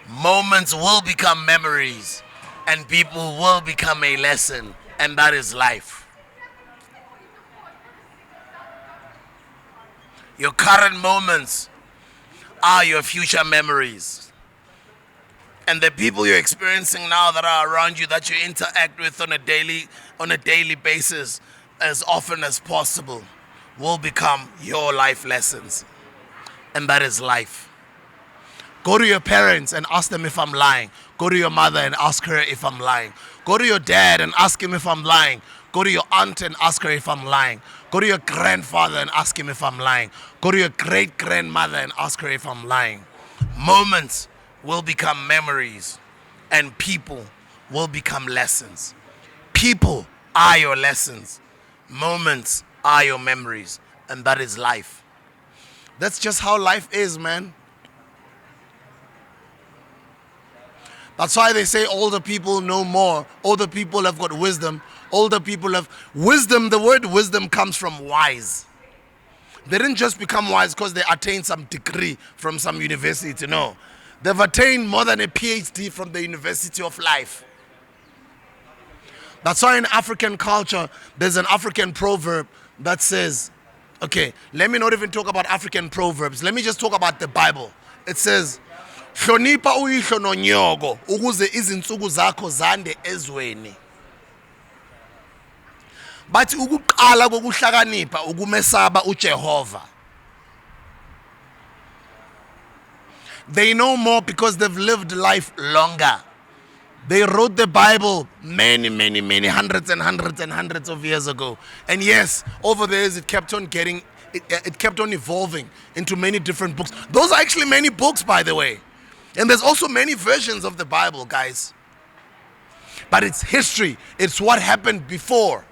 Moments will become memories, and people will become a lesson, and that is life. Your current moments are your future memories. And the people you're experiencing now that are around you, that you interact with on a daily basis as often as possible, will become your life lessons. And that is life. Go to your parents and ask them if I'm lying. Go to your mother and ask her if I'm lying. Go to your dad and ask him if I'm lying. Go to your aunt and ask her if I'm lying. Go to your grandfather and ask him if I'm lying. Go to your great grandmother and ask her if I'm lying. Moments will become memories, and people will become lessons. People are your lessons. Moments are your memories, and that is life. That's just how life is, man. That's why they say older people know more. Older people have got wisdom. Older people have wisdom. The word wisdom comes from wise. They didn't just become wise because they attained some degree from some university. No. They've attained more than a PhD from the University of Life. That's why in African culture, there's an African proverb that says, okay, let me not even talk about African proverbs. Let me just talk about the Bible. It says, hlonipha uyihlo nonyoko ukuze izinsuku zakho zande ezweni. Bathi ukuqala kokuhlakanipha ukumesaba uJehova. They know more because they've lived life longer. They wrote the Bible many hundreds and hundreds and hundreds of years ago. And yes, over the years it kept on evolving into many different books. Those are actually many books, by the way. And there's also many versions of the Bible, guys. But it's history. It's what happened before.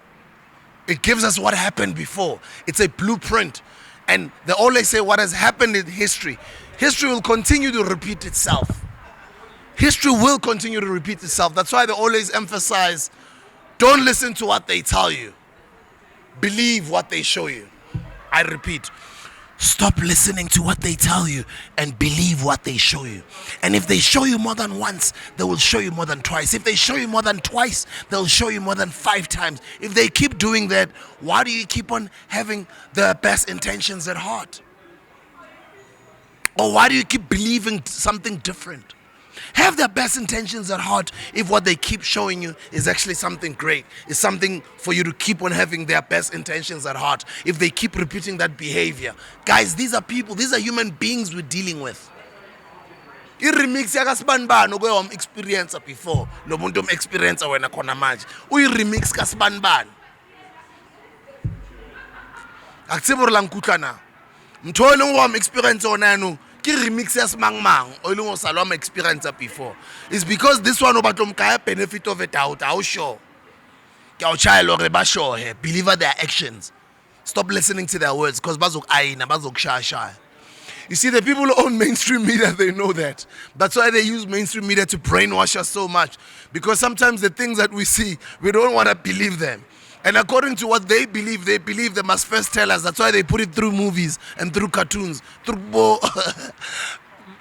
It gives us what happened before. It's a blueprint. And they always say what has happened in history. History will continue to repeat itself. History will continue to repeat itself. That's why they always emphasize, don't listen to what they tell you. Believe what they show you. I repeat, stop listening to what they tell you and believe what they show you. And if they show you more than once, they will show you more than twice. If they show you more than twice, they'll show you more than 5 times. If they keep doing that, why do you keep on having the best intentions at heart? Or why do you keep believing something different? Have their best intentions at heart if what they keep showing you is actually something great. It's something for you to keep on having their best intentions at heart. If they keep repeating that behavior. Guys, these are people, these are human beings we're dealing with. I-remix yakasibanibani oke wam-experience before lo muntu om-experience wena khona manje uyi-remix kasibanibani akutsibo la nkutlwa na mtho o leng wam-experience ona yanong ke remix ya semangmang o leng o sa lo am-experience before. It's because this one o batlo mkaya benefit of a doubt. How sure? Ke a o tshaya gore ba sure he. Believe their actions. Stop listening to their words because bazokayina bazokushaya. You see, the people who own mainstream media, they know that. That's why they use mainstream media to brainwash us so much. Because sometimes the things that we see, we don't want to believe them. And according to what they believe they must first tell us. That's why they put it through movies and through cartoons.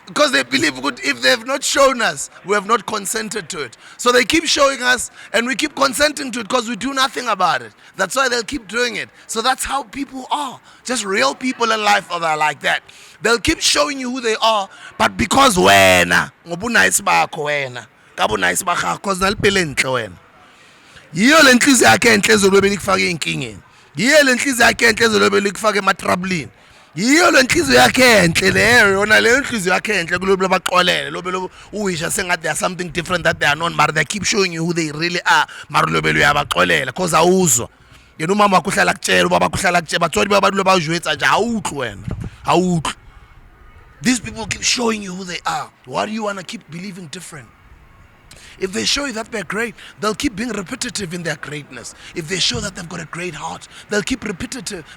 Because they believe if they have not shown us, we have not consented to it. So they keep showing us and we keep consenting to it because we do nothing about it. That's why they'll keep doing it. So that's how people are. Just real people in life are like that. They'll keep showing you who they are, but because wena, ngobunayisi bakho wena, kabunayisi bakho because nalipele enhle wena. Yiyo le nhliziyo yakhe enhle ezolobe likufake enkingeni. Yiyo le nhliziyo yakhe enhle ezolobe likufake ematrablini. Yiyo le nhliziyo yakhe enhle leyo yona le nhliziyo yakhe enhle kulobe baxolele lobe uwisha sengathi there's something different that they are not, but they keep showing you who they really are. Mara lobe uyabaxolela because awuzwa. Yena umama wakho uhlala kutshela ubaba wakho uhlala kutshela batswadi babantu lo bawujwetsa nje awuhlwe wena. Awuhlwe. These people keep showing you who they are. Why do you want to keep believing different? If they show you that they're great, they'll keep being repetitive in their greatness. If they show that they've got a great heart, they'll keep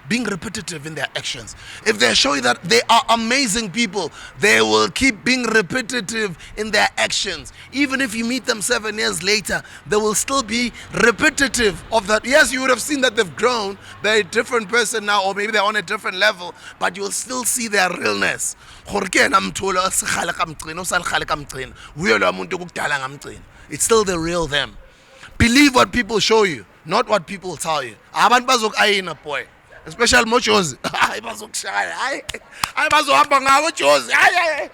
being repetitive in their actions. If they show you that they are amazing people, they will keep being repetitive in their actions. Even if you meet them 7 years later, they will still be repetitive of that. Yes, you would have seen that they've grown. They're a different person now, or maybe they're on a different level, but you'll still see their realness. gore ke yena mtholo sigale ka mgcina usaligale ka mgcina uyo lo muntu ukudala ngamgcina. It's still the real them. Believe what people show you, not what people tell you. Abantu bazokayina boy, especially mojozi. Hayi bazokushaya, hayi bazohamba ngawo jozi, hayi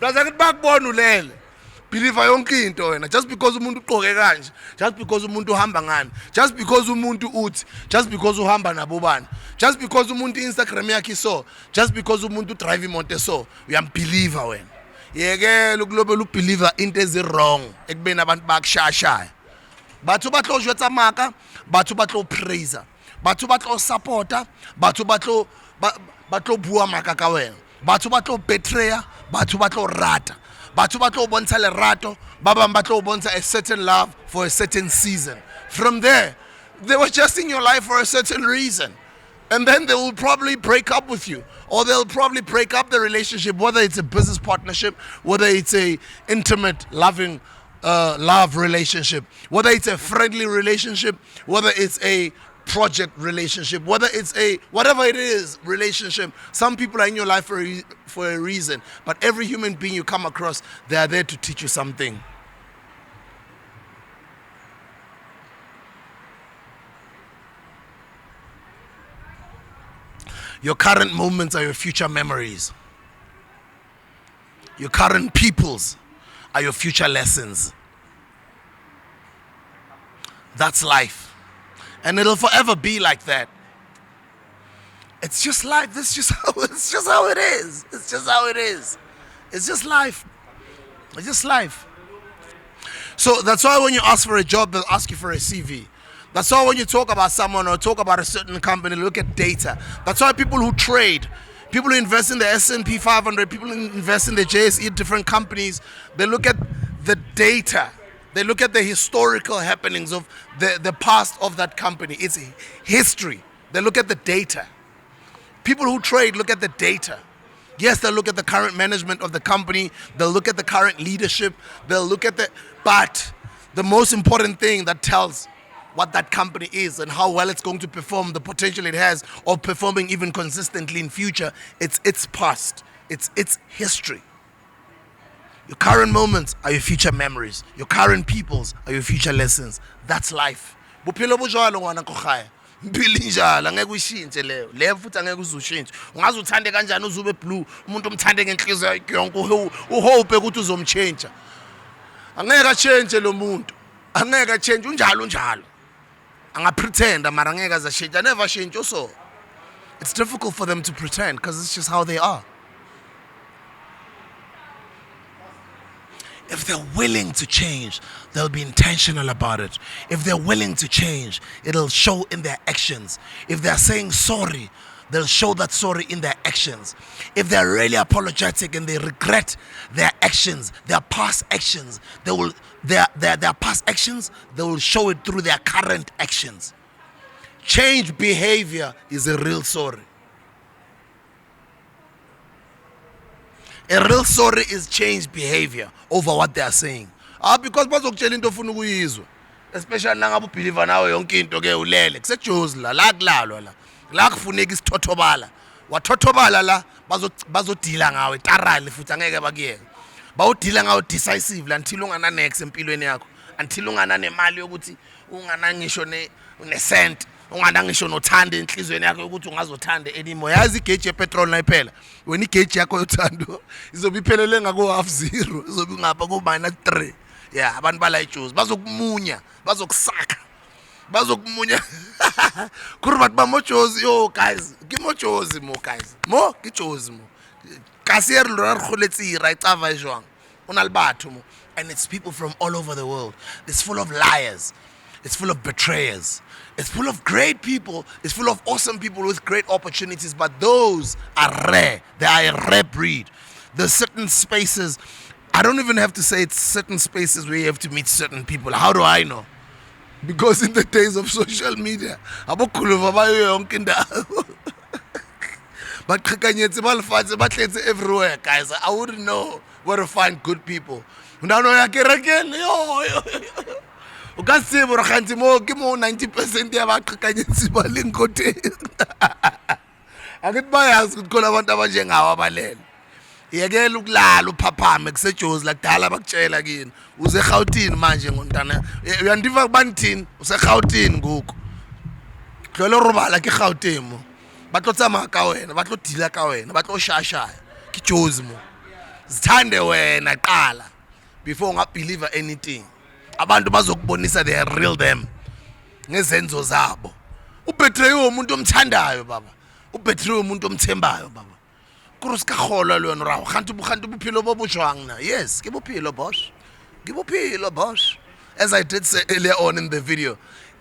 blaza ngithi bakubona ulele. Believe yonke into wena, just because umuntu uqoke kanje, just because umuntu uhamba ngani, just because umuntu uthi, just because uhamba nabo bani, just because umuntu Instagram yakhe so, just because umuntu drive imoto so, uyambelieve wena. Yeke lokulobela ubeliever into ezi wrong ekubeni abantu bakushashaya. Batho ba tlo jwetsa maka, batho ba tlo praise, batho ba tlo supporta, batho ba tlo bua maka ka wena, batho ba tlo betraya, batho ba tlo rata, batho ba tlo bontsha lerato, ba bang ba tlo bontsha a certain love for a certain season. From there, they were just in your life for a certain reason. And then they will probably break up with you, or they'll probably break up the relationship, whether it's a business partnership, whether it's a intimate, loving love relationship, whether it's a friendly relationship, whether it's a project relationship, whether it's a whatever it is relationship. Some people are in your life for a reason, but every human being you come across, they are there to teach you something. Your current moments are your future memories. Your current peoples are your future lessons. That's life. And it'll forever be like that. It's just life. It's just how it is. It's just how it is. It's just life. It's just life. So that's why when you ask for a job, they'll ask you for a CV. That's why when you talk about someone or talk about a certain company, look at data. That's why people who trade, people who invest in the S&P 500, people who invest in the JSE, different companies, they look at the data. They look at the historical happenings of the past of that company. It's history. They look at the data. People who trade look at the data. Yes, they'll look at the current management of the company. They'll look at the current leadership. They'll look at but the most important thing that tells what that company is and how well it's going to perform, the potential it has of performing even consistently in future, it's its past, it's its history. Your current moments are your future memories. Your current peoples are your future lessons. That's life. Bophelo bo jwalo ngwana ko khaya. Mpilo njalo angeke ushintshe leyo. Leyo futhi angeke uzushintshe. Ungaze uthande kanjani uzube blue, umuntu umthande ngenhliziyo yakhe yonke uhope ukuthi uzomchange. Angeke achange lo muntu. Angeke achange unjalo. Anga pretend mara angeke azashintsha. Never change also. It's difficult for them to pretend because it's just how they are. If they're willing to change, they'll be intentional about it. If they're willing to change, it'll show in their actions. If they're saying sorry, they'll show that sorry in their actions. If they're really apologetic and they regret their actions, their past actions, their past actions, they will show it through their current actions. Change behavior is a real sorry. A real sorry is change behavior over what they are saying. Because bazokutshela into ofuna ukuyizwa. Especially nangabe ubelieve nawe yonke into ke ulele. Kusejozi la kulalwa la kufuneka isithothobala. Wathothobala la bazodila ngawe tarali futhi angeke bakuyeke. Bawudila ngawe decisively until ungana next empilweni yakho. Until ungana nemali yokuthi ungana ngisho ne cent. Ungana ngisho nothanda enhlizweni yakho ukuthi ungazothanda anymore. Yazi igauge yepetrol nayiphela. Wena igauge yakho yothando izobe iphelele ngako half zero, izobe ngapha ko -3. Yeah, abantu bala ijuice bazokumunya, bazokusaka. Bazokumunya. Kuri bathi bamojozi yo guys, gimojozi mo guys. Mo gijozi mo. Kasier lo ra kholetse ra icava ejwang. Unalibatho mo. And it's people from all over the world. It's full of liars. It's full of betrayers. It's full of great people. It's full of awesome people with great opportunities. But those are rare. They are a rare breed. There's certain spaces. I don't even have to say it's certain spaces where you have to meet certain people. How do I know? Because in the days of social media, but everywhere, guys. I wouldn't know where to find good people. O ka se bo re gantsi mo ke mo 90% ya ba qhekanyetsi ba leng kote. A ke ba yazi ukuthi khona abantu abanjengawa balele. yekela ukulala uphaphame kusejozi lakudala bakutshela kini useGauteng manje ngontana uyandiva kubani thini useGauteng ngoku tlole robala ke Gauteng mo ba tlo tsamaya ka wena ba tlo dila ka wena ba tlo shashaya ke jozi mo zithande wena qala before ungabelieve anything abantu bazokubonisa they are real them ngezenzo zabo ubetray umuntu omthandayo baba ubetray umuntu omthembayo baba kurus ka khola lo yona rawo gantu buphilo bobujwang na yes ke bophilo boss as I did say earlier on in the video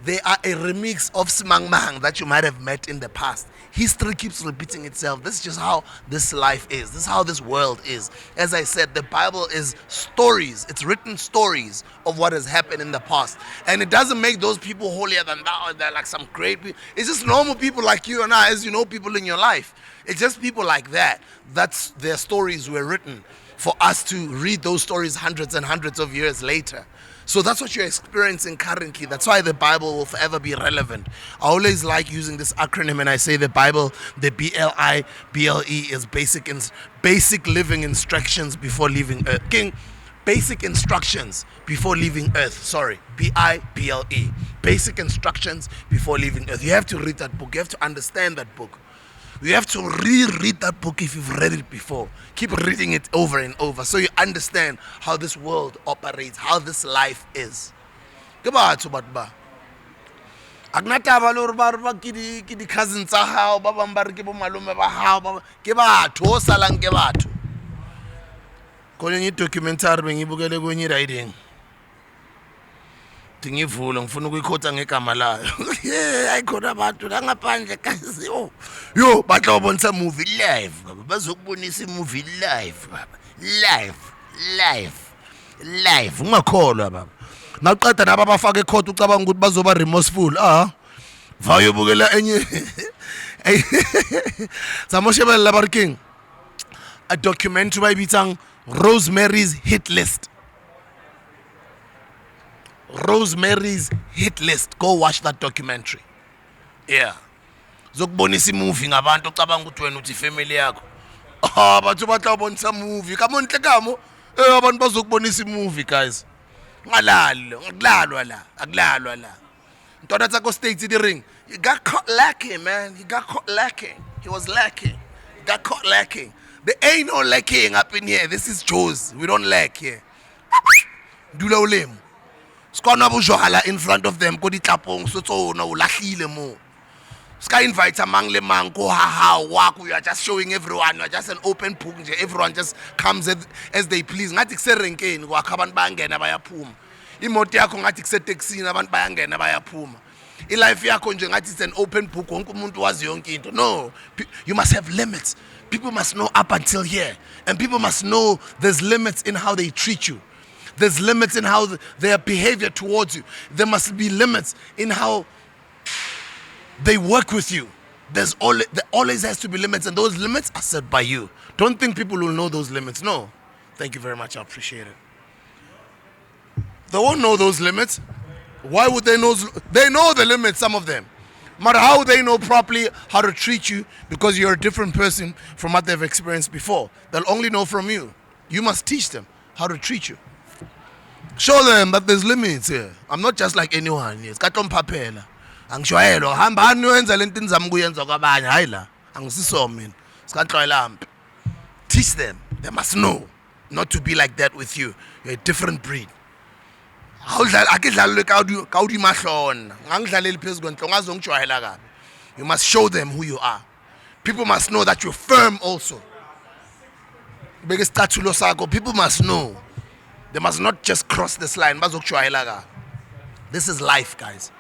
they are a remix of Smang Mang that you might have met in the past. History keeps repeating itself. This is just how this life is. This is how this world is. As I said, the Bible is stories. It's written stories of what has happened in the past. And it doesn't make those people holier than thou. They're like some great people. It's just normal people like you and I, as you know, people in your life. It's just people like that. That's their stories were written for us to read those stories hundreds and hundreds of years later. So that's what you're experiencing currently. That's why the Bible will forever be relevant. I always like using this acronym and I say the Bible, the BLIBLE is basic living instructions before leaving earth. Basic instructions before leaving earth. Sorry, BIBLE. Basic instructions before leaving earth. You have to read that book. You have to understand that book. You have to reread that book if you've read it before. Keep reading it over and over so you understand how this world operates, how this life is. Kebatho batho ba. Agnataba lo ba ke di cousins tsa hao ba bang ba re ke bo malome ba hao ba ke batho o salang ke batho. Kone documentary bengibukele kwenye riding. Ngivula ngifuna ukuyikhotha ngegama layo ayikhona abantu la ngaphandle kazi yo batla ubonisa movie live baba bazokubonisa movie live baba live ungakholwa baba nawuqeda naba bafaka ekhotha ucabanga ukuthi bazoba remorseful vayobukela enye samoshebela ba king a documentary bayibitsang Rosemarys Hit List. Rosemarys Hit List. Go watch that documentary. Yeah. Zokubonisa movie ngabantu ocabanga ukuthi wena uthi family yakho. Bathu batla bonisa movie. Come on hlekamo. Abantu bazokubonisa movie guys. Akulalwa la. Ntwana tsako states the ring. You got caught lacking, man. He got caught lacking. He was lacking. He got caught lacking. There ain't no lacking up in here. This is Joe's. We don't lack here. Dula ulemu. Skona bujwala in front of them ko ditlapong so tsona o lahlile mo. Ska invite amang le mang ko ha wako. You are just showing everyone. You are just an open book. Everyone just comes as they please. Ngathi kuserenkeni kwakho abantu bayangena bayaphuma. Imoto yakho ngathi kusetaxini abantu bayangena bayaphuma. Life yakho nje ngathi it's an open book. Wonke umuntu wazi yonke into. No, you must have limits. People must know up until here. And people must know there's limits in how they treat you. There's limits in how their behavior towards you. There must be limits in how they work with you. There always has to be limits, and those limits are set by you. Don't think people will know those limits. No. Thank you very much. I appreciate it. They won't know those limits. Why would they know? They know the limits, some of them. No matter how they know properly how to treat you, because you're a different person from what they've experienced before. They'll only know from you. You must teach them how to treat you. Show them that there's limits here. I'm not just like anyone. Yes, katomphapela. Angishwayelo hamba aniwenza lento nizama kuyenza kwabanye hayi la. Angisiso mina. Sikanhloyela mpi. Teach them. They must know not to be like that with you. You're a different breed. Akidlalwe kaudi mahlona. Ngangidlaleli phezulu kwenhlonga azongijwayela kabi. You must show them who you are. People must know that you're firm also. People must know. They must not just cross this line. This is life, guys.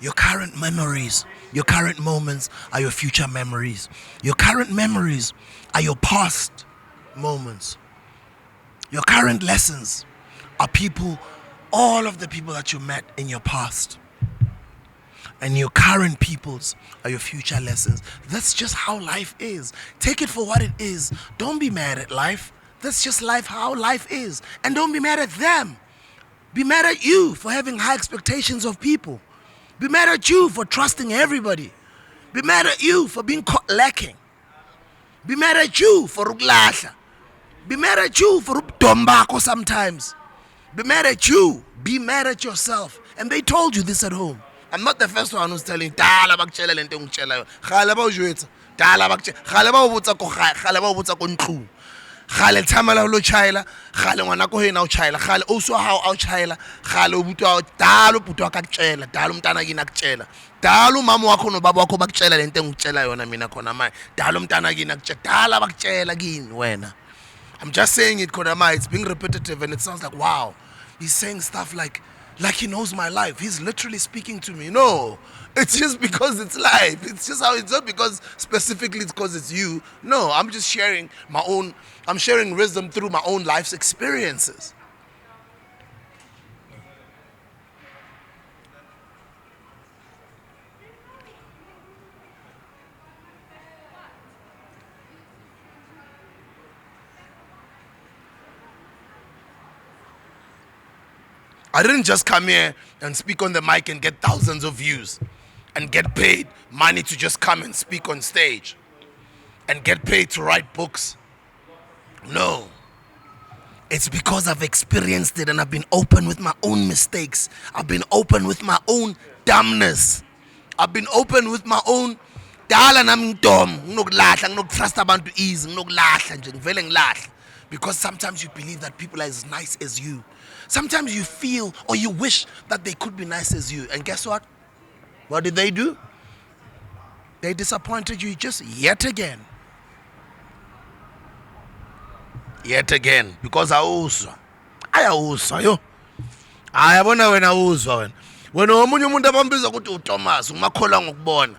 Your current memories, your current moments are your future memories. Your current memories are your past moments. Your current lessons are all of the people that you met in your past. And your current peoples are your future lessons. That's just how life is. Take it for what it is. Don't be mad at life. That's just life, how life is. And don't be mad at them. Be mad at you for having high expectations of people. Be mad at you for trusting everybody. Be mad at you for being caught lacking. Be mad at you for ukulahla. Be mad at you for ubdombako sometimes. Be mad at you. Be mad at yourself. And they told you this at home. I'm not the first one who's telling dala bakutshela lento engitshela yona. Khala bawujwetsa. Dala bakutshela. Khala bawubutsa ko khala. Khala bawubutsa ko ntlu. Khala tsamala lo chayela. Khala ngwana ko hena o chayela. Khala o so how o chayela. Khala ubutwa dala ubutwa ka kutshela. Dala umntana kini akutshela. Dala umama wakho nobaba wakho bakutshela lento engitshela yona mina khona manje. Dala umntana kini akutshela. Dala bakutshela kini wena. I'm just saying it, Kodama. It's being repetitive and it sounds like, wow, he's saying stuff like he knows my life. He's literally speaking to me. No, it's just because it's life. It's just how it's not because specifically it's because it's you. No, I'm just sharing I'm sharing wisdom through my own life's experiences. I didn't just come here and speak on the mic and get thousands of views and get paid money to just come and speak on stage and get paid to write books. No. It's because I've experienced it and I've been open with my own mistakes. I've been open with my own dumbness. I've been open with my own dala nami ngidom nginokulahla nginokutrust abantu easy nginokulahla nje ngivele ngilahla because sometimes you believe that people are as nice as you. Sometimes you feel or you wish that they could be nice as you. And guess what? What did they do? They disappointed you just yet again. Yet again. Because ayawuzwa yo. Ayabona wena awuzwa wena. Wena omunye umuntu abambiza ukuthi uThomas umakholwa ngokubona.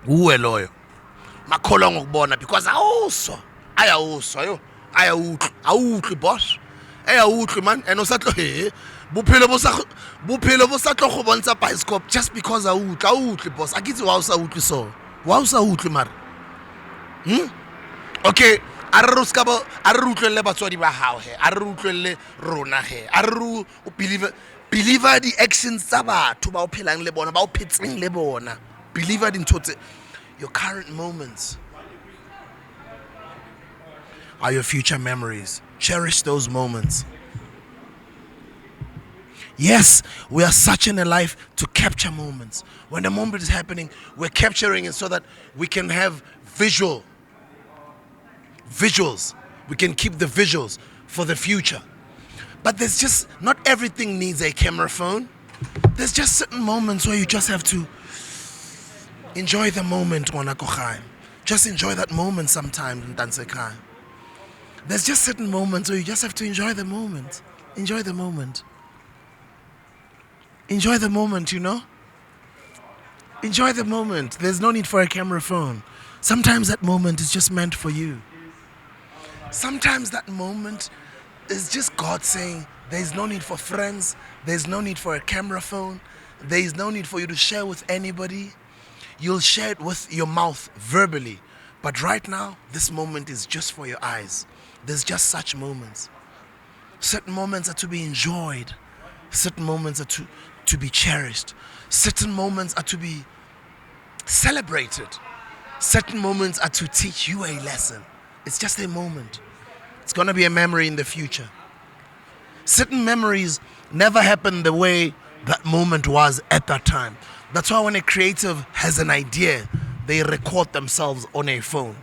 Uwe loyo. Makholwa ngokubona because ayawuzwa yo. Awuhli boss. Awuhli man and osatlo buphelo bosatlo go bontsha bioscope just because awuhli boss. Akithi wa usawuhli so. Wa usawuhli mara. Okay, a re utlwelle batswadi ba hao he. A re utlwelle rona he. A re believer the actions tsa batho ba o phelang le bona ba o phetseng le bona. Believer dintho tse your current moments are your future memories. Cherish those moments. Yes, we are searching a life to capture moments. When the moment is happening, we're capturing it so that we can have visuals. We can keep the visuals for the future. But there's just, not everything needs a camera phone. There's just certain moments where you just have to enjoy the moment, Wanakochai. Just enjoy that moment sometimes in Tansekai. There's just certain moments where you just have to enjoy the moment. Enjoy the moment. Enjoy the moment, you know? Enjoy the moment. There's no need for a camera phone. Sometimes that moment is just meant for you. Sometimes that moment is just God saying, there's no need for friends. There's no need for a camera phone. There's no need for you to share with anybody. You'll share it with your mouth verbally. But right now, this moment is just for your eyes. There's just such moments. Certain moments are to be enjoyed. Certain moments are to be cherished. Certain moments are to be celebrated. Certain moments are to teach you a lesson. It's just a moment. It's going to be a memory in the future. Certain memories never happen the way that moment was at that time. That's why when a creative has an idea, they record themselves on a phone.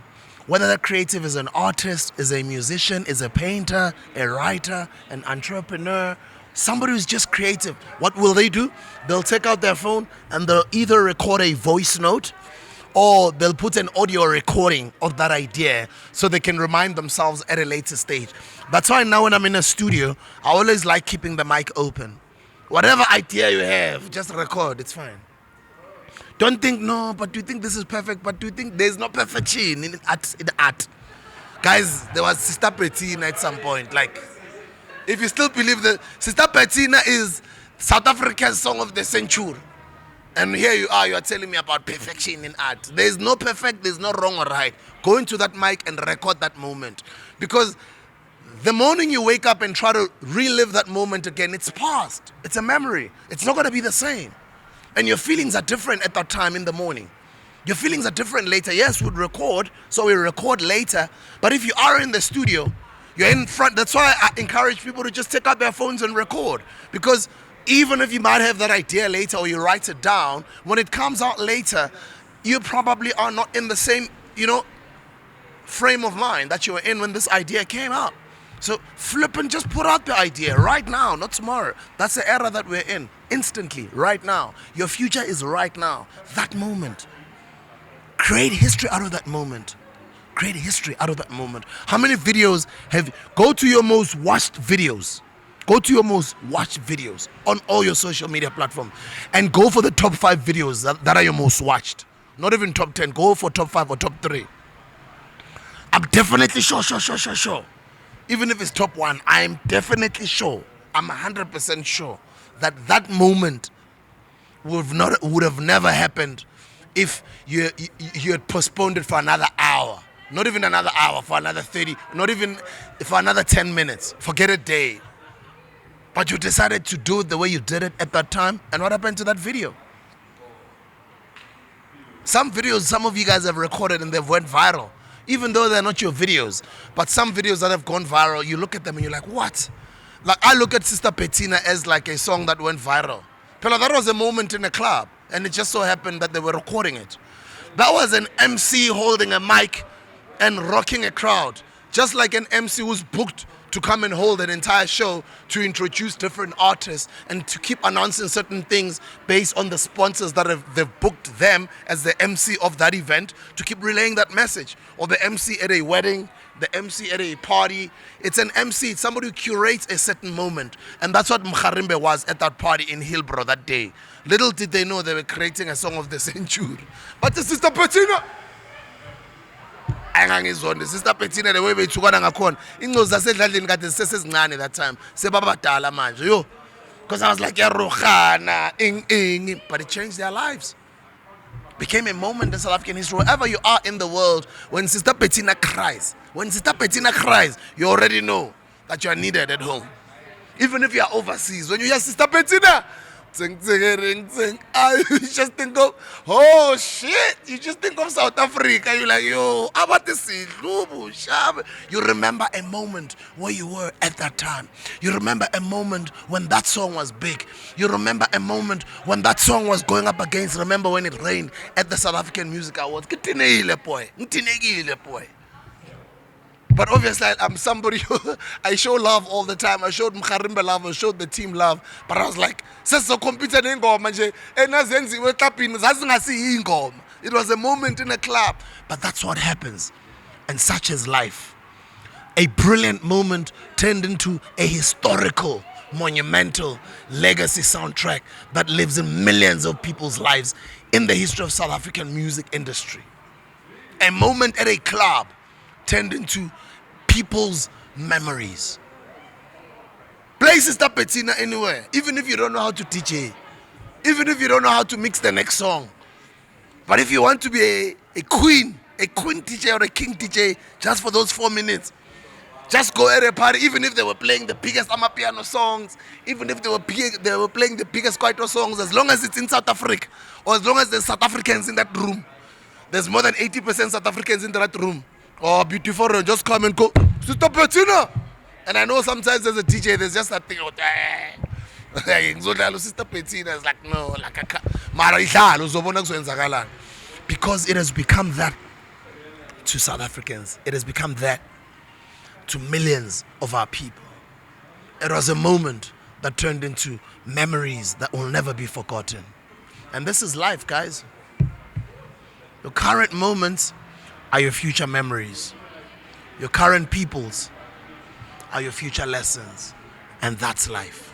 Whether that creative is an artist, is a musician, is a painter, a writer, an entrepreneur, somebody who's just creative, what will they do? They'll take out their phone and they'll either record a voice note or they'll put an audio recording of that idea so they can remind themselves at a later stage. That's why now when I'm in a studio, I always like keeping the mic open. Whatever idea you have, just record, it's fine. Don't think, no, but do you think this is perfect? But do you think there's no perfection in art? Guys, there was Sister Bettina at some point. Like, if you still believe that Sister Bettina is South Africa's song of the century, and here you are telling me about perfection in art. There's no perfect, there's no wrong or right. Go into that mic and record that moment. Because the morning you wake up and try to relive that moment again, it's past. It's a memory. It's not going to be the same. And your feelings are different at that time in the morning. Your feelings are different later. Yes, we'd record, so we record later. But if you are in the studio, you're in front. That's why I encourage people to just take out their phones and record. Because even if you might have that idea later or you write it down, when it comes out later, you probably are not in the same, frame of mind that you were in when this idea came out. So flip and just put out the idea right now, not tomorrow. That's the era that we're in. Instantly, right now. Your future is right now. That moment. Create history out of that moment. Create history out of that moment. How many videos go to your most watched videos. Go to your most watched videos on all your social media platforms and go for the top 5 videos that are your most watched. Not even top 10. Go for top 5 or top 3. I'm definitely sure. Even if it's top 1, I'm definitely sure. I'm 100% sure that moment would have never happened if you had postponed it for another hour. Not even another hour, for another 30, not even for another 10 minutes. Forget a day. But you decided to do it the way you did it at that time. And what happened to that video? Some videos, some of you guys have recorded and they've went viral. Even though they're not your videos. But some videos that have gone viral, you look at them and you're like, what? Like, I look at Sister Bettina as like a song that went viral. But that was a moment in a club. And it just so happened that they were recording it. That was an MC holding a mic and rocking a crowd. Just like an MC who's booked to come and hold an entire show to introduce different artists and to keep announcing certain things based on the sponsors that they've booked them as the MC of that event to keep relaying that message. Or the MC at a wedding, the MC at a party. It's an MC, it's somebody who curates a certain moment. And that's what Mkharimbe was at that party in Hillbrow that day. Little did they know they were creating a song of the century. But the Sister Bettina, Sister Bettina, the way bethukana ngakhona ingcozi zasedladleni kade zisesezincane that time sebabadala manje yo, because I was like yarohana but it changed their lives. Became a moment in South African history. Wherever you are in the world, when Sister Bettina cries, you already know that you are needed at home. Even if you are overseas, when you hear Sister Bettina, you just think of, oh shit, you just think of South Africa. You're like, yo, how about this? You remember a moment where you were at that time. You remember a moment when that song was big. You remember a moment when that song was going up against, remember when it rained at the South African Music Awards. But obviously, I'm somebody who, I show love all the time. I showed Mkharimbe love, I showed the team love. But I was like, it was a moment in a club. But that's what happens. And such is life. A brilliant moment turned into a historical, monumental legacy soundtrack that lives in millions of people's lives in the history of South African music industry. A moment at a club turned into people's memories. Play Sister Bettina anywhere, even if you don't know how to DJ, even if you don't know how to mix the next song. But if you want to be a queen DJ or a king DJ just for those 4 minutes, just go at a party, even if they were playing the biggest Amapiano songs, even if they were playing the biggest Kwaito songs, as long as it's in South Africa, or as long as there's South Africans in that room. There's more than 80% South Africans in that room. Oh, beautiful, just come and go, Sister Bettina. And I know sometimes as a DJ, there's just that thing, Sister Bettina is like, no, because it has become that to South Africans. It has become that to millions of our people. It was a moment that turned into memories that will never be forgotten. And this is life, guys. Your current moments are your future memories. Your current peoples are your future lessons. And that's life.